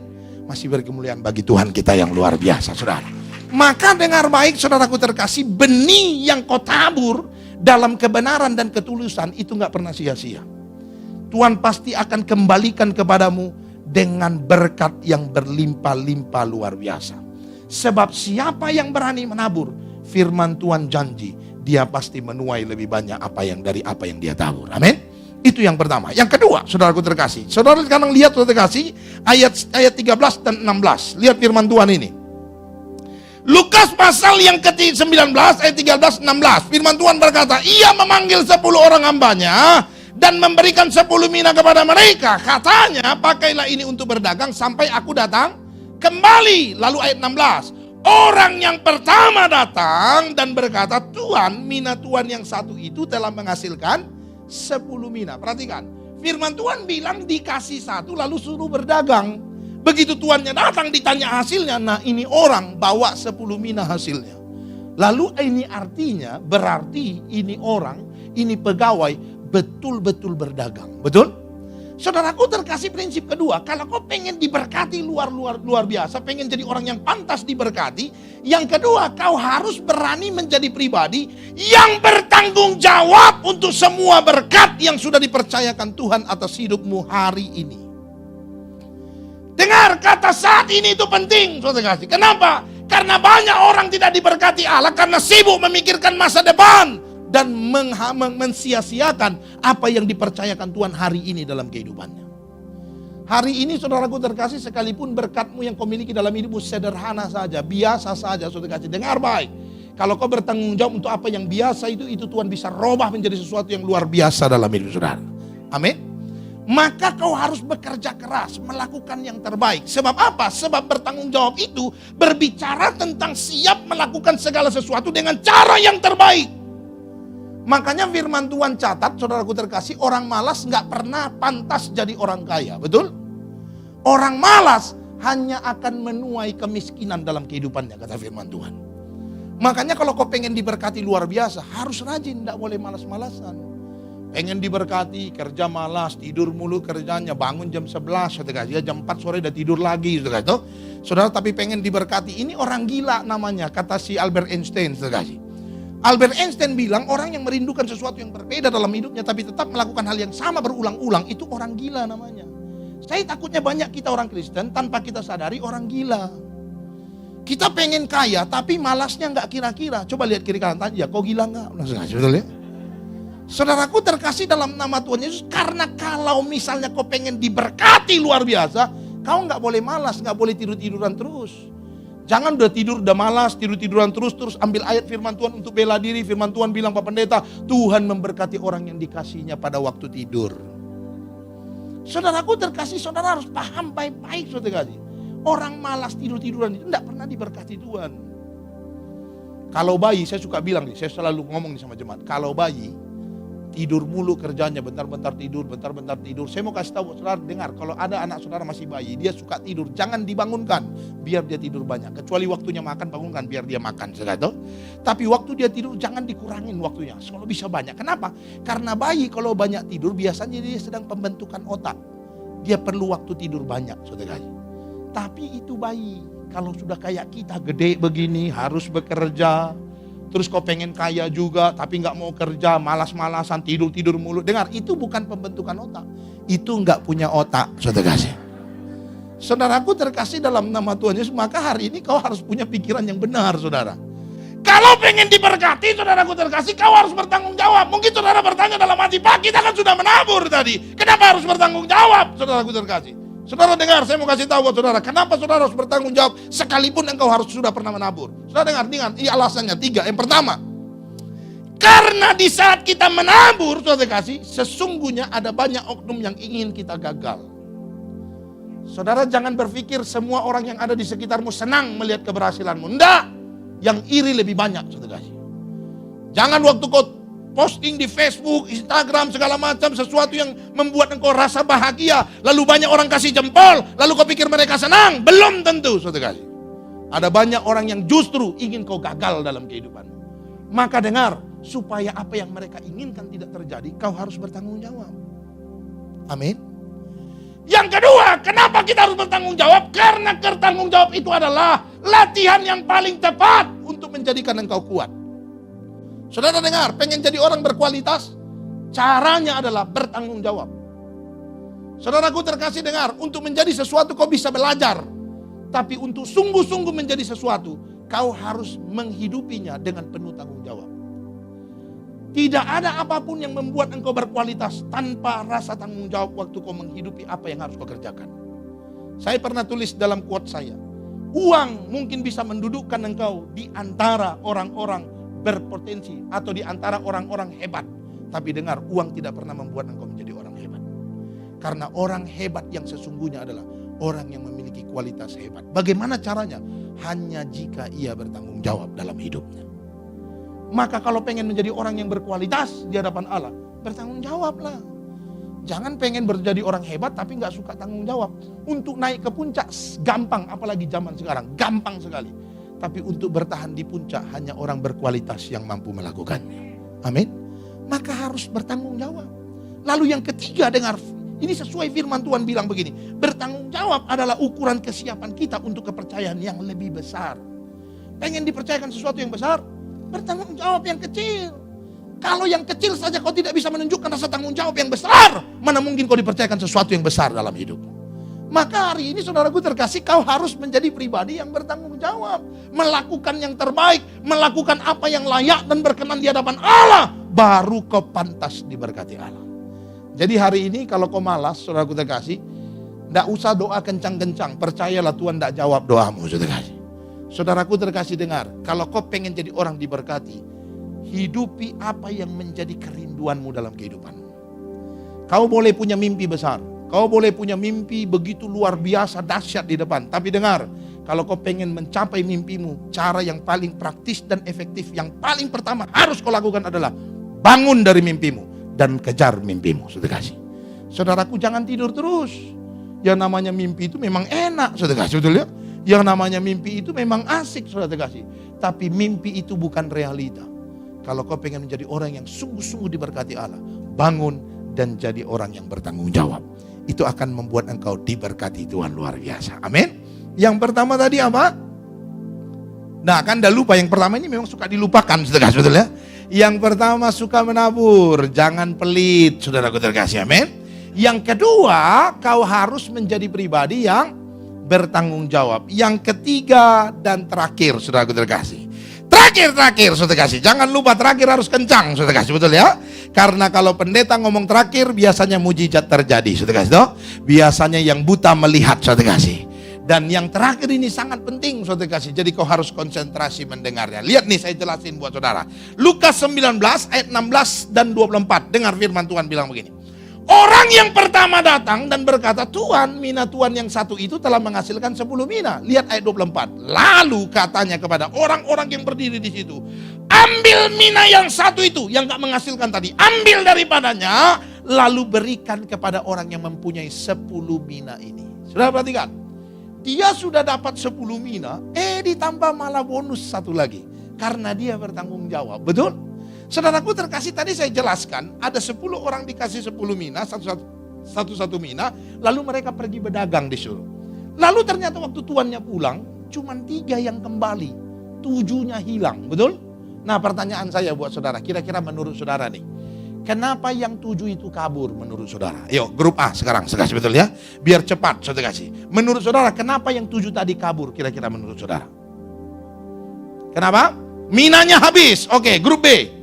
Masih berkemuliaan bagi Tuhan kita yang luar biasa, saudara. Maka dengar baik, saudaraku terkasih, benih yang kau tabur dalam kebenaran dan ketulusan itu gak pernah sia-sia. Tuhan pasti akan kembalikan kepadamu dengan berkat yang berlimpah-limpah luar biasa. Sebab siapa yang berani menabur, firman Tuhan janji, dia pasti menuai lebih banyak dari apa yang dia tabur. Amin. Itu yang pertama. Yang kedua, saudaraku terkasih. Saudara sekarang lihat, saudara terkasih, ayat 13 dan 16. Lihat firman Tuhan ini. Lukas pasal yang ke-19 ayat 13-16. Firman Tuhan berkata, ia memanggil 10 orang hambanya dan memberikan 10 mina kepada mereka. Katanya, pakailah ini untuk berdagang sampai aku datang kembali. Lalu ayat 16. Orang yang pertama datang dan berkata, Tuhan, mina Tuhan yang satu itu telah menghasilkan 10 mina. Perhatikan, firman Tuhan bilang dikasih 1 lalu suruh berdagang. Begitu tuannya datang ditanya hasilnya, nah ini orang bawa 10 mina hasilnya. Lalu ini artinya berarti ini orang, ini pegawai betul-betul berdagang. Betul? Saudaraku terkasih prinsip kedua, kalau kau pengen diberkati luar biasa, pengen jadi orang yang pantas diberkati, yang kedua kau harus berani menjadi pribadi yang bertanggung jawab untuk semua berkat yang sudah dipercayakan Tuhan atas hidupmu hari ini. Dengar, kata saat ini itu penting, saudara kasih. Kenapa? Karena banyak orang tidak diberkati Allah karena sibuk memikirkan masa depan dan mensia-siakan apa yang dipercayakan Tuhan hari ini dalam kehidupannya. Hari ini saudaraku terkasih, sekalipun berkatmu yang kau miliki dalam hidupmu sederhana saja, biasa saja, saudara kasih. Dengar baik. Kalau kau bertanggung jawab untuk apa yang biasa itu Tuhan bisa robah menjadi sesuatu yang luar biasa dalam hidup saudara. Amin. Maka kau harus bekerja keras, melakukan yang terbaik. Sebab apa? Sebab bertanggung jawab itu berbicara tentang siap melakukan segala sesuatu dengan cara yang terbaik. Makanya firman Tuhan catat, saudaraku terkasih, orang malas gak pernah pantas jadi orang kaya. Betul? Orang malas hanya akan menuai kemiskinan dalam kehidupannya, kata firman Tuhan. Makanya kalau kau pengen diberkati luar biasa, harus rajin, gak boleh malas-malasan. Pengen diberkati, kerja malas, tidur mulu kerjanya, bangun jam 11, saudara, jam 4 sore udah tidur lagi, saudara. Saudara, tapi pengen diberkati, ini orang gila namanya, kata si Albert Einstein, saudara. Albert Einstein bilang orang yang merindukan sesuatu yang berbeda dalam hidupnya, tapi tetap melakukan hal yang sama berulang-ulang, itu orang gila namanya. Saya takutnya banyak kita orang Kristen, tanpa kita sadari orang gila. Kita pengen kaya, tapi malasnya nggak kira-kira. Coba lihat kiri kanan tanya, kau gila nggak? Langsung aja, betul ya? Saudaraku terkasih dalam nama Tuhan Yesus, karena kalau misalnya kau pengen diberkati luar biasa, kau nggak boleh malas, nggak boleh tidur-tiduran terus. Jangan udah tidur, udah malas, tidur-tiduran terus ambil ayat firman Tuhan untuk bela diri. Firman Tuhan bilang, Pak Pendeta, Tuhan memberkati orang yang dikasihnya pada waktu tidur. Saudaraku terkasih, saudara harus paham baik-baik, saudara kasih. Orang malas tidur-tiduran itu nggak pernah diberkati Tuhan. Kalau bayi, saya suka bilang nih, saya selalu ngomong nih sama jemaat, kalau bayi Tidur mulu kerjanya, bentar-bentar tidur, bentar-bentar tidur. Saya mau kasih tahu saudara, dengar, kalau ada anak saudara masih bayi, dia suka tidur, jangan dibangunkan, biar dia tidur banyak. Kecuali waktunya makan, bangunkan biar dia makan, saudara. Tapi waktu dia tidur jangan dikurangin waktunya, kalau bisa banyak. Kenapa? Karena bayi kalau banyak tidur, biasanya dia sedang pembentukan otak. Dia perlu waktu tidur banyak, saudara. Tapi itu bayi, kalau sudah kayak kita gede begini, harus bekerja. Terus kau pengen kaya juga, tapi nggak mau kerja, malas-malasan, tidur-tidur mulu. Dengar, itu bukan pembentukan otak. Itu nggak punya otak, saudara kasih. Saudaraku terkasih dalam nama Tuhan Yesus, maka hari ini kau harus punya pikiran yang benar, saudara. Kalau pengen diberkati, saudaraku terkasih, kau harus bertanggung jawab. Mungkin saudara bertanya dalam hati, Pak, kita kan sudah menabur tadi. Kenapa harus bertanggung jawab, saudaraku terkasih? Saudara dengar, saya mau kasih tahu buat saudara, kenapa saudara harus bertanggung jawab sekalipun engkau harus sudah pernah menabur. Saudara dengar, ini alasannya 3. Yang pertama, karena di saat kita menabur, saudara kasih, sesungguhnya ada banyak oknum yang ingin kita gagal. Saudara jangan berpikir semua orang yang ada di sekitarmu senang melihat keberhasilanmu. Enggak, yang iri lebih banyak, saudara kasih. Jangan waktu kau posting di Facebook, Instagram, segala macam, sesuatu yang membuat engkau rasa bahagia, lalu banyak orang kasih jempol, lalu kau pikir mereka senang. Belum tentu, saudara kasih. Ada banyak orang yang justru ingin kau gagal dalam kehidupanmu. Maka dengar, supaya apa yang mereka inginkan tidak terjadi, kau harus bertanggung jawab. Amin. Yang kedua, kenapa kita harus bertanggung jawab? Karena bertanggung jawab itu adalah latihan yang paling tepat untuk menjadikan engkau kuat. Saudara dengar, pengen jadi orang berkualitas, caranya adalah bertanggung jawab. Saudaraku terkasih dengar, untuk menjadi sesuatu kau bisa belajar. Tapi untuk sungguh-sungguh menjadi sesuatu, kau harus menghidupinya dengan penuh tanggung jawab. Tidak ada apapun yang membuat engkau berkualitas tanpa rasa tanggung jawab waktu kau menghidupi apa yang harus kau kerjakan. Saya pernah tulis dalam quote saya, uang mungkin bisa mendudukkan engkau di antara orang-orang berpotensi atau di antara orang-orang hebat. Tapi dengar, uang tidak pernah membuat engkau menjadi orang hebat. Karena orang hebat yang sesungguhnya adalah orang yang memiliki kualitas hebat. Bagaimana caranya? Hanya jika ia bertanggung jawab dalam hidupnya. Maka kalau pengen menjadi orang yang berkualitas di hadapan Allah, bertanggung jawablah. Jangan pengen menjadi orang hebat tapi gak suka tanggung jawab. Untuk naik ke puncak gampang, apalagi zaman sekarang, gampang sekali. Tapi untuk bertahan di puncak hanya orang berkualitas yang mampu melakukannya. Amin. Maka harus bertanggung jawab. Lalu yang ketiga, dengar, ini sesuai firman Tuhan bilang begini, bertanggung jawab adalah ukuran kesiapan kita untuk kepercayaan yang lebih besar. Pengen dipercayakan sesuatu yang besar, bertanggung jawab yang kecil. Kalau yang kecil saja kau tidak bisa menunjukkan rasa tanggung jawab yang besar, mana mungkin kau dipercayakan sesuatu yang besar dalam hidupmu. Maka hari ini saudaraku terkasih, kau harus menjadi pribadi yang bertanggung jawab. Melakukan yang terbaik, melakukan apa yang layak dan berkenan di hadapan Allah. Baru kau pantas diberkati Allah. Jadi hari ini kalau kau malas, saudaraku terkasih, tidak usah doa kencang-kencang. Percayalah Tuhan tidak jawab doamu, saudara terkasih. Saudaraku terkasih dengar, kalau kau pengen jadi orang diberkati, hidupi apa yang menjadi kerinduanmu dalam kehidupanmu. Kau boleh punya mimpi besar. Kau boleh punya mimpi begitu luar biasa, dahsyat di depan. Tapi dengar, kalau kau pengen mencapai mimpimu, cara yang paling praktis dan efektif, yang paling pertama harus kau lakukan adalah bangun dari mimpimu dan kejar mimpimu, saudara kasih. Saudaraku jangan tidur terus. Yang namanya mimpi itu memang enak, saudara kasih, betul ya? Yang namanya mimpi itu memang asik, saudara kasih. Tapi mimpi itu bukan realita. Kalau kau pengen menjadi orang yang sungguh-sungguh diberkati Allah, bangun dan jadi orang yang bertanggung jawab. Itu akan membuat engkau diberkati Tuhan luar biasa. Amin. Yang pertama tadi apa? Nah kan dah lupa. Yang pertama ini memang suka dilupakan, saudara, betul ya? Yang pertama suka menabur, jangan pelit, saudaraku terkasih. Amin. Yang kedua, kau harus menjadi pribadi yang bertanggung jawab. Yang ketiga dan terakhir, saudaraku terkasih. Terakhir, saudara kasih. Jangan lupa terakhir harus kencang, saudara kasih, betul ya? Karena kalau pendeta ngomong terakhir, biasanya mujizat terjadi, saudara kasih. Biasanya yang buta melihat, saudara kasih. Dan yang terakhir ini sangat penting, saudara kasih. Jadi kau harus konsentrasi mendengarnya. Lihat nih, saya jelasin buat saudara. Lukas 19 ayat 16 dan 24. Dengar firman Tuhan bilang begini. Orang yang pertama datang dan berkata, Tuhan, mina Tuhan yang satu itu telah menghasilkan 10 mina. Lihat ayat 24. Lalu katanya kepada orang-orang yang berdiri di situ, ambil mina yang satu itu, yang gak menghasilkan tadi. Ambil daripadanya, lalu berikan kepada orang yang mempunyai 10 mina ini. Sudah perhatikan? Dia sudah dapat 10 mina, ditambah malah bonus satu lagi. Karena dia bertanggung jawab. Betul? Saudaraku terkasih, tadi saya jelaskan, ada 10 orang dikasih 10 mina, satu mina, lalu mereka pergi berdagang disuruh. Lalu ternyata waktu tuannya pulang, cuma 3 yang kembali, 7-nya hilang. Betul? Nah, pertanyaan saya buat saudara, kira-kira menurut saudara nih, kenapa yang 7 itu kabur menurut saudara? Yuk, grup A sekarang, betul ya? Biar cepat, saudara kasih. Menurut saudara, kenapa yang 7 tadi kabur kira-kira menurut saudara? Kenapa? Minanya habis. Oke, grup B.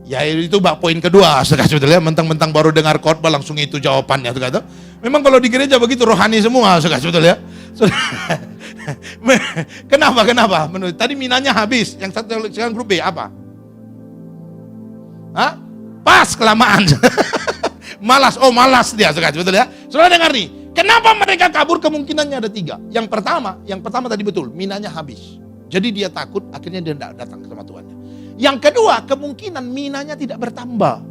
Ya itu poin kedua, saudara betul ya? Mentang-mentang baru dengar khotbah langsung itu jawabannya. Saudara. Memang kalau di gereja begitu rohani semua, saudara betul ya? Kenapa? Menurut tadi minanya habis. Yang satu sekarang grup B apa? Hah? Pas kelamaan. Malas dia, saudara betul ya? Saudara dengar nih, kenapa mereka kabur? Kemungkinannya ada 3. Yang pertama tadi betul, minanya habis. Jadi dia takut, akhirnya dia tidak datang ke sama tuannya. Yang kedua, kemungkinan minanya tidak bertambah.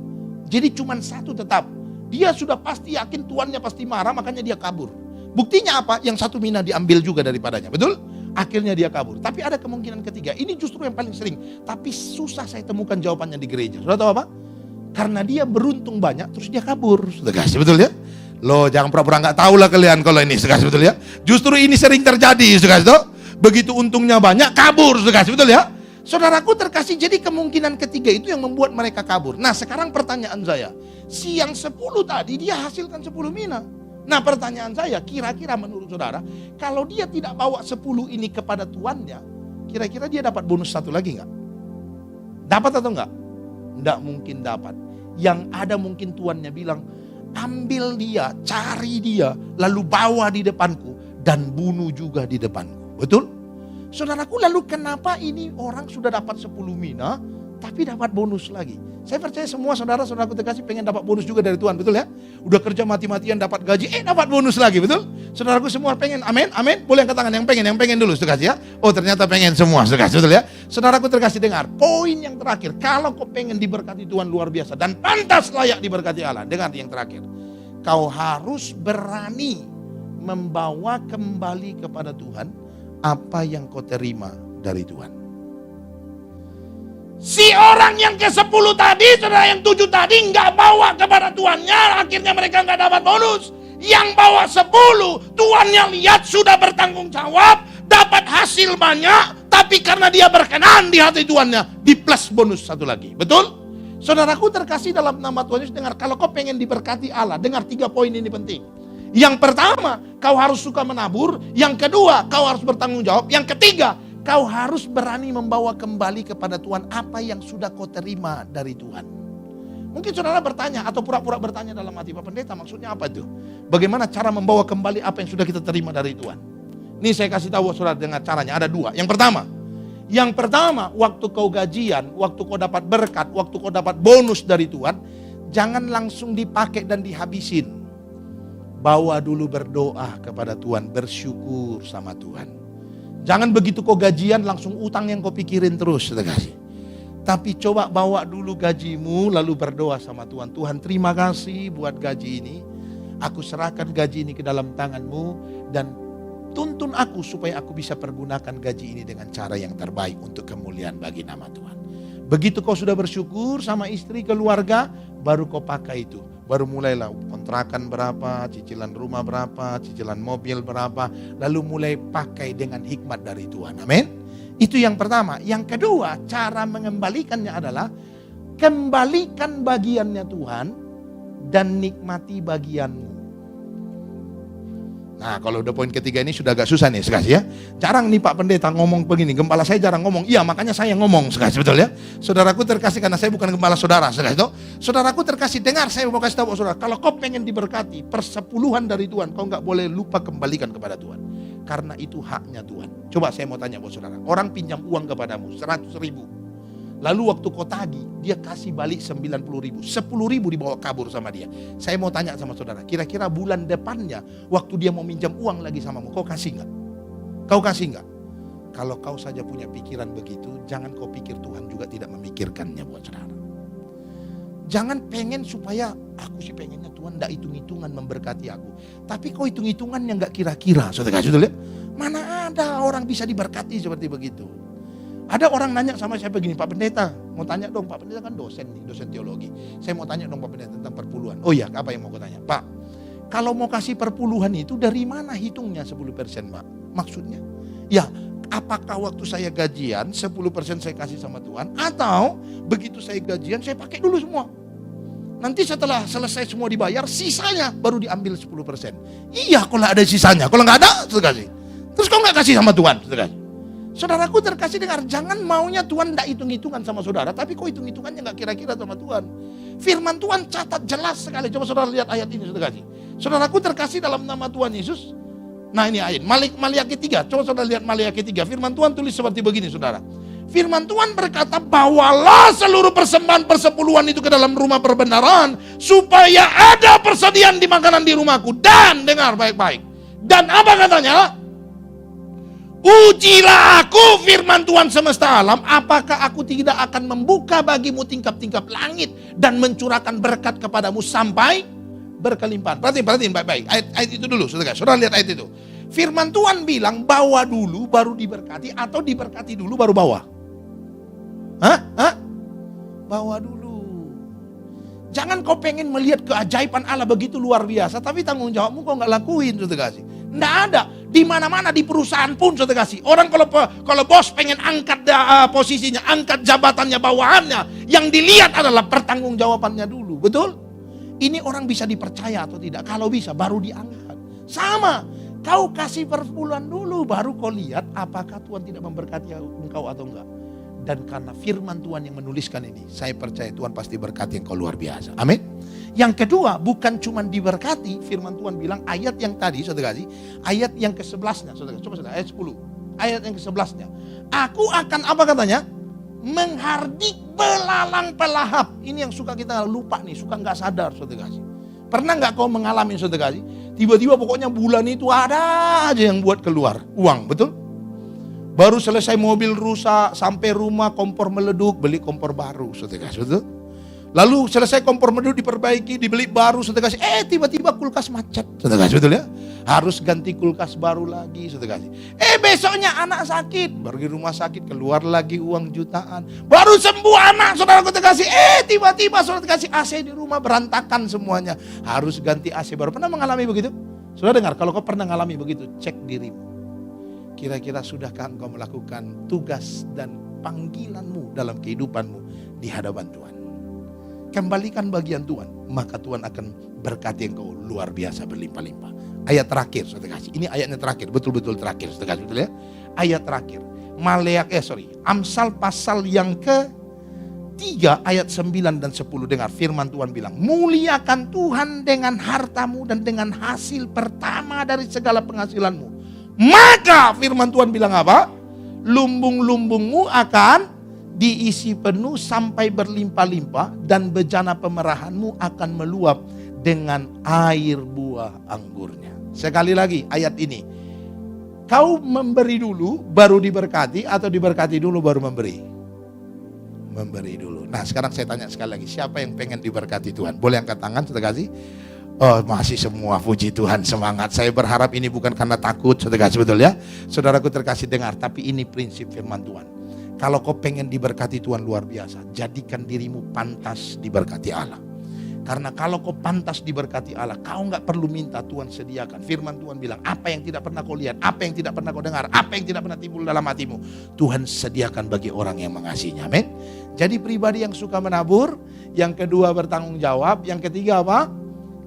Jadi cuma 1 tetap. Dia sudah pasti yakin tuannya pasti marah, makanya dia kabur. Buktinya apa? Yang 1 mina diambil juga daripadanya, betul? Akhirnya dia kabur. Tapi ada kemungkinan ketiga, ini justru yang paling sering. Tapi susah saya temukan jawabannya di gereja. Sudah tahu apa? Karena dia beruntung banyak, terus dia kabur. Sudah kasih, betul ya? Loh, jangan pura-pura nggak tahu lah kalian kalau ini, sudah kasih, betul ya? Justru ini sering terjadi, sudah kasih, begitu untungnya banyak, kabur, sudah kasih, betul ya? Saudaraku terkasih, jadi kemungkinan ketiga itu yang membuat mereka kabur. Nah, sekarang pertanyaan saya, si yang 10 tadi dia hasilkan 10 mina. Nah, pertanyaan saya, kira-kira menurut saudara, kalau dia tidak bawa 10 ini kepada tuannya, kira-kira dia dapat bonus 1 lagi enggak? Dapat atau enggak? Enggak mungkin dapat. Yang ada mungkin tuannya bilang, ambil dia, cari dia, lalu bawa di depanku, dan bunuh juga di depanku. Betul? Saudaraku, lalu kenapa ini orang sudah dapat 10 mina, tapi dapat bonus lagi? Saya percaya semua saudara-saudaraku terkasih pengen dapat bonus juga dari Tuhan, betul ya? Udah kerja mati-matian dapat gaji, dapat bonus lagi, betul? Saudaraku semua pengen, amin, amin. Boleh angkat tangan yang pengen dulu, terkasih ya. Oh ternyata pengen semua, terkasih, betul ya? Saudaraku terkasih dengar, poin yang terakhir, kalau kau pengen diberkati Tuhan luar biasa dan pantas layak diberkati Allah, dengar yang terakhir. Kau harus berani membawa kembali kepada Tuhan apa yang kau terima dari Tuhan. Si orang yang ke-10 tadi, saudara, yang 7 tadi nggak bawa kepada tuannya, akhirnya mereka nggak dapat bonus. Yang bawa 10, tuannya lihat sudah bertanggung jawab, dapat hasil banyak, tapi karena dia berkenan di hati tuannya, di plus bonus 1 lagi. Betul? Saudaraku terkasih dalam nama Tuhan Yesus, dengar, kalau kau pengen diberkati Allah, dengar 3 poin ini penting. Yang pertama, kau harus suka menabur. Yang kedua, kau harus bertanggung jawab. Yang ketiga, kau harus berani membawa kembali kepada Tuhan apa yang sudah kau terima dari Tuhan. Mungkin saudara bertanya atau pura-pura bertanya dalam hati, Pak Pendeta, maksudnya apa itu? Bagaimana cara membawa kembali apa yang sudah kita terima dari Tuhan? Ini saya kasih tahu saudara dengan caranya, ada 2. Yang pertama, waktu kau gajian, waktu kau dapat berkat, waktu kau dapat bonus dari Tuhan, jangan langsung dipakai dan dihabisin. Bawa dulu berdoa kepada Tuhan, bersyukur sama Tuhan. Jangan begitu kau gajian langsung utang yang kau pikirin terus, kasih. Tapi coba bawa dulu gajimu lalu berdoa sama Tuhan. Tuhan, terima kasih buat gaji ini. Aku serahkan gaji ini ke dalam tangan-Mu dan tuntun aku supaya aku bisa pergunakan gaji ini dengan cara yang terbaik untuk kemuliaan bagi nama Tuhan. Begitu kau sudah bersyukur sama istri, keluarga, baru kau pakai itu. Baru mulailah kontrakan berapa, cicilan rumah berapa, cicilan mobil berapa. Lalu mulai pakai dengan hikmat dari Tuhan. Amin. Itu yang pertama. Yang kedua, cara mengembalikannya adalah kembalikan bagiannya Tuhan dan nikmati bagianmu. Nah, kalau udah poin ketiga ini sudah agak susah nih, sekali ya. Jarang nih Pak Pendeta ngomong begini, gembala saya jarang ngomong. Iya, makanya saya ngomong, sekali, betul ya. Saudaraku terkasih, karena saya bukan gembala saudara, sekali itu. Saudaraku terkasih, dengar, saya mau kasih tahu saudara, kalau kau pengen diberkati, persepuluhan dari Tuhan, kau nggak boleh lupa kembalikan kepada Tuhan. Karena itu haknya Tuhan. Coba saya mau tanya buat saudara, orang pinjam uang kepadamu 100.000. Lalu waktu kau tagih, dia kasih balik 90.000. 10.000 dibawa kabur sama dia. Saya mau tanya sama saudara, kira-kira bulan depannya, waktu dia mau minjam uang lagi samamu, kau kasih nggak? Kau kasih nggak? Kalau kau saja punya pikiran begitu, jangan kau pikir Tuhan juga tidak memikirkannya buat saudara. Jangan pengen supaya aku sih pengennya Tuhan tidak hitung-hitungan memberkati aku. Tapi kau hitung-hitungan yang gak kira-kira. Saudara lihat, mana ada orang bisa diberkati seperti begitu. Ada orang nanya sama saya begini, Pak Pendeta, mau tanya dong, Pak Pendeta kan dosen nih, dosen teologi. Saya mau tanya dong Pak Pendeta tentang perpuluhan. Oh iya, apa yang mau kau tanya? Pak, kalau mau kasih perpuluhan itu dari mana hitungnya 10% Pak? Maksudnya, ya apakah waktu saya gajian 10% saya kasih sama Tuhan, atau begitu saya gajian saya pakai dulu semua. Nanti setelah selesai semua dibayar, sisanya baru diambil 10%. Iya, kalau ada sisanya, kalau nggak ada, sudah kasih. Terus kau nggak kasih sama Tuhan, sudah kasih. Saudaraku terkasih dengar, jangan maunya Tuhan tidak hitung-hitungan sama saudara, tapi kok hitung-hitungannya nggak kira-kira sama Tuhan. Firman Tuhan catat jelas sekali. Coba saudara lihat ayat ini, saudara kasih. Saudaraku terkasih dalam nama Tuhan Yesus. Nah ini ayat, Maliaki 3. Coba saudara lihat Maliaki 3. Firman Tuhan tulis seperti begini saudara. Firman Tuhan berkata, bawalah seluruh persembahan persepuluhan itu ke dalam rumah perbenaran, supaya ada persediaan di makanan di rumahku. Dan dengar baik-baik. Dan apa katanya? Ujilah aku, firman Tuhan semesta alam, apakah aku tidak akan membuka bagimu tingkap-tingkap langit dan mencurahkan berkat kepadamu sampai berkelimpahan. Perhatiin baik-baik. Ayat itu dulu, saudara lihat ayat itu. Firman Tuhan bilang bawa dulu baru diberkati, atau diberkati dulu baru bawa. Bawa dulu. Jangan kau pengen melihat keajaiban Allah begitu luar biasa, tapi tanggung jawabmu kau nggak lakuin, saudara kasih. Nggak ada. Di mana-mana di perusahaan pun saudara kasih. Orang kalau bos pengen angkat posisinya, angkat jabatannya, bawahannya, yang dilihat adalah pertanggungjawabannya dulu. Betul? Ini orang bisa dipercaya atau tidak? Kalau bisa baru diangkat. Sama. Kau kasih perpuluhan dulu, baru kau lihat apakah Tuhan tidak memberkati engkau atau enggak. Dan karena firman Tuhan yang menuliskan ini, saya percaya Tuhan pasti berkati engkau luar biasa. Amin. Yang kedua, bukan cuma diberkati, firman Tuhan bilang ayat yang tadi, saudara kasih, ayat yang ke-11-nya, saudara, coba saudara, ayat 10, ayat yang ke-11-nya. Aku akan, apa katanya? Menghardik belalang pelahap. Ini yang suka kita lupa nih, suka nggak sadar, saudara kasih. Pernah nggak kau mengalami, saudara kasih? Tiba-tiba pokoknya bulan itu ada aja yang buat keluar uang, betul? Baru selesai mobil rusak, sampai rumah kompor meleduk, beli kompor baru, saudara kasih, betul? Lalu selesai kompor meleduk diperbaiki, dibeli baru, saudara kasih. Tiba-tiba kulkas macet, saudara kasih, betul ya? Harus ganti kulkas baru lagi, saudara kasih. Besoknya anak sakit, baru di rumah sakit keluar lagi uang jutaan. Baru sembuh anak, saudara kasih. Tiba-tiba saudara kasih AC di rumah berantakan semuanya. Harus ganti AC baru. Pernah mengalami begitu? Saudara dengar, kalau kau pernah mengalami begitu, cek dirimu. Kira-kira sudahkah engkau melakukan tugas dan panggilanmu dalam kehidupanmu di hadapan Tuhan? Kembalikan bagian Tuhan, maka Tuhan akan berkati engkau luar biasa berlimpah-limpah. Ayat terakhir, saudara kasih. Ini ayatnya terakhir, betul-betul terakhir, saudara kasih, betul ya? Ayat terakhir. Amsal pasal yang ke-3 ayat 9 dan 10, dengar firman Tuhan bilang, muliakan Tuhan dengan hartamu dan dengan hasil pertama dari segala penghasilanmu. Maka firman Tuhan bilang apa? Lumbung-lumbungmu akan diisi penuh sampai berlimpah-limpah, dan bejana pemerahanmu akan meluap dengan air buah anggurnya. Sekali lagi ayat ini. Kau memberi dulu baru diberkati, atau diberkati dulu baru memberi? Memberi dulu. Nah sekarang saya tanya sekali lagi, siapa yang pengen diberkati Tuhan? Boleh angkat tangan, saudara kasih. Oh masih semua, puji Tuhan, semangat. Saya berharap ini bukan karena takut, saudara kasih, betul ya? Saudaraku terkasih dengar, tapi ini prinsip firman Tuhan. Kalau kau pengen diberkati Tuhan luar biasa, jadikan dirimu pantas diberkati Allah. Karena kalau kau pantas diberkati Allah, kau nggak perlu minta, Tuhan sediakan. Firman Tuhan bilang, apa yang tidak pernah kau lihat, apa yang tidak pernah kau dengar, apa yang tidak pernah timbul dalam hatimu, Tuhan sediakan bagi orang yang mengasihinya. Amin. Jadi pribadi yang suka menabur, yang kedua bertanggung jawab, yang ketiga apa?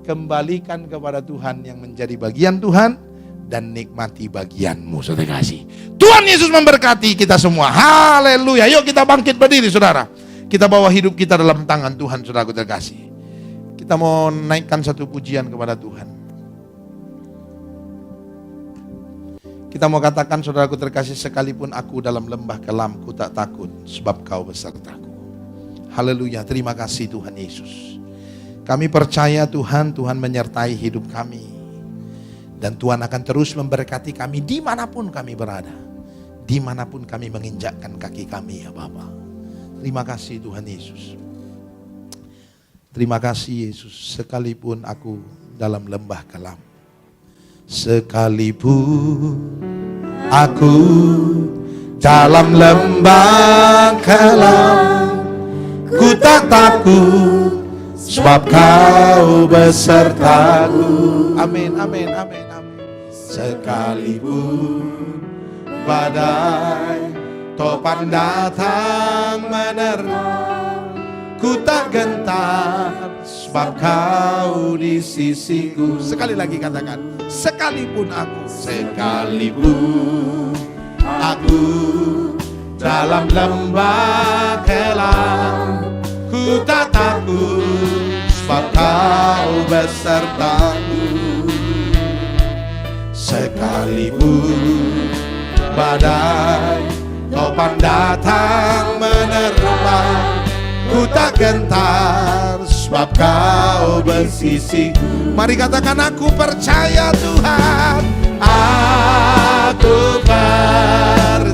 Kembalikan kepada Tuhan yang menjadi bagian Tuhan, dan nikmati bagianmu, saudara kasih. Tuhan Yesus memberkati kita semua. Haleluya. Yuk kita bangkit berdiri, saudara. Kita bawa hidup kita dalam tangan Tuhan, saudaraku terkasih. Kita mau naikkan satu pujian kepada Tuhan. Kita mau katakan, saudaraku terkasih, sekalipun aku dalam lembah kelam, ku tak takut, sebab kau besertaku. Haleluya. Terima kasih Tuhan Yesus. Kami percaya Tuhan menyertai hidup kami. Dan Tuhan akan terus memberkati kami dimanapun kami berada. dimanapun kami menginjakkan kaki kami ya Bapa. Terima kasih Tuhan Yesus. Terima kasih Yesus, sekalipun aku dalam lembah kelam, sekalipun aku dalam lembah kelam, ku tak takut sebab Kau besertaku. Amin, amin, amin, amin. Sekalipun badai topan datang menerpa, ku tak gentar sebab Kau di sisiku. Sekali lagi katakan, sekalipun aku dalam lembah kelam, ku tak takut sebab Kau besertaku. Sekalipun badai topan datang menerpa, ku tak gentar sebab Kau bersisiku. Mari katakan, aku percaya Tuhan, aku percaya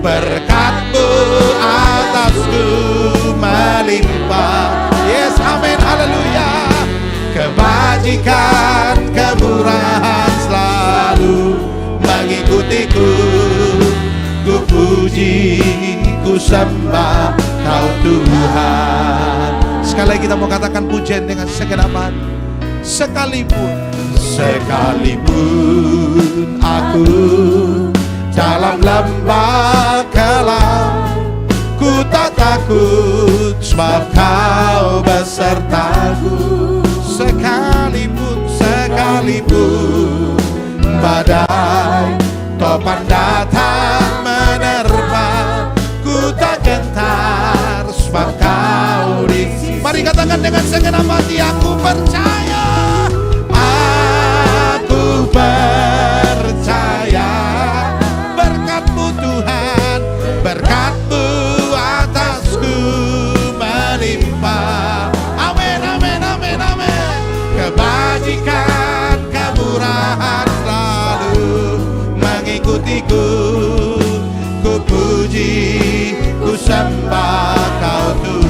berkat-Mu atasku melimpah. Yes, amin, haleluya. Kebajikan, kemurahan selalu mengikutiku. Ku puji, ku sembah Kau Tuhan. Sekali lagi kita mau katakan pujian dengan segenap hati. Sekalipun aku dalam lembah kelam, ku tak takut sebab Kau besertaku. Sekalipun badai topan datang menerpa, ku tak gentar sebab Kau di sisi. Mari katakan dengan segenap hati, aku percaya, aku percaya berkat-Mu Tuhan, berkat-Mu atasku melimpah. Amin, amin, amin, amin. Kebajikan, kemurahan selalu mengikutiku. Ku puji, ku sembah Kau Tuhan.